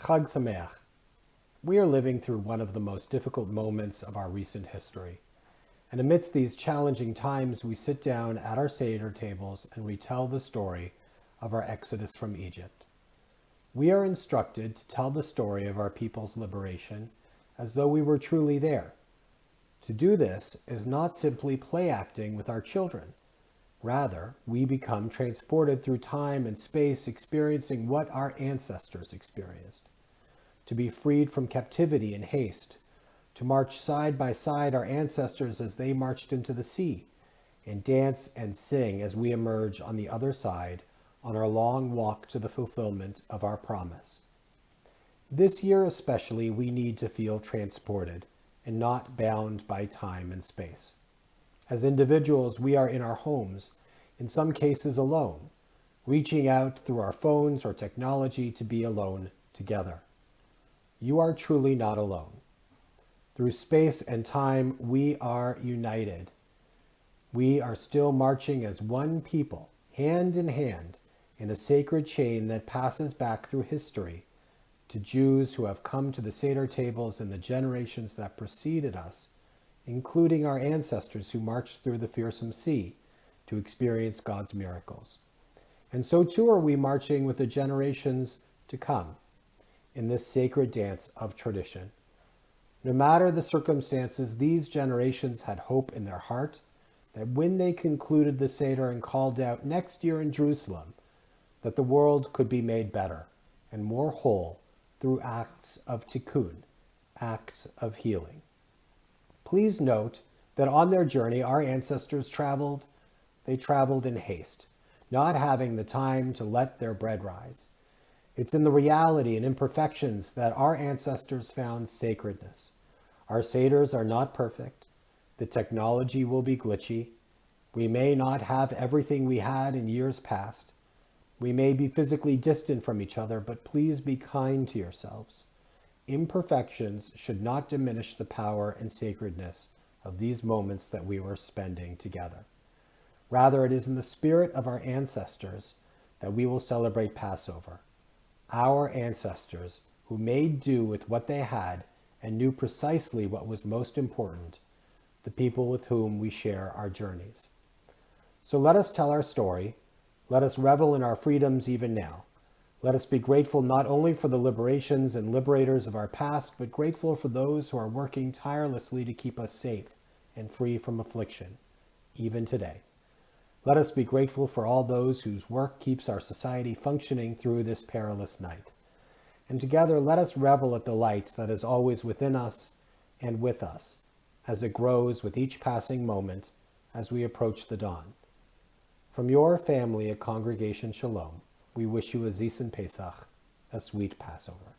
Chag Sameach. We are living through one of the most difficult moments of our recent history. And amidst these challenging times, we sit down at our Seder tables and retell the story of our exodus from Egypt. We are instructed to tell the story of our people's liberation as though we were truly there. To do this is not simply play acting with our children. Rather, we become transported through time and space, experiencing what our ancestors experienced. To be freed from captivity and haste, to march side by side our ancestors as they marched into the sea, and dance and sing as we emerge on the other side on our long walk to the fulfillment of our promise. This year especially, we need to feel transported and not bound by time and space. As individuals, we are in our homes, in some cases alone, reaching out through our phones or technology to be alone together. You are truly not alone. Through space and time, we are united. We are still marching as one people, hand in hand, in a sacred chain that passes back through history to Jews who have come to the Seder tables in the generations that preceded us, including our ancestors who marched through the fearsome sea to experience God's miracles. And so too are we marching with the generations to come in this sacred dance of tradition. No matter the circumstances, these generations had hope in their heart that when they concluded the Seder and called out next year in Jerusalem, that the world could be made better and more whole through acts of tikkun, acts of healing. Please note that on their journey, our ancestors traveled in haste, not having the time to let their bread rise. It's in the reality and imperfections that our ancestors found sacredness. Our Seders are not perfect. The technology will be glitchy. We may not have everything we had in years past. We may be physically distant from each other, but please be kind to yourselves. Imperfections should not diminish the power and sacredness of these moments that we were spending together. Rather, it is in the spirit of our ancestors that we will celebrate Passover. Our ancestors who made do with what they had and knew precisely what was most important, the people with whom we share our journeys. So let us tell our story. Let us revel in our freedoms even now. Let us be grateful not only for the liberations and liberators of our past, but grateful for those who are working tirelessly to keep us safe and free from affliction, even today. Let us be grateful for all those whose work keeps our society functioning through this perilous night. And together, let us revel at the light that is always within us and with us, as it grows with each passing moment as we approach the dawn. From your family at Congregation Shalom, we wish you a Zis and Pesach, a sweet Passover.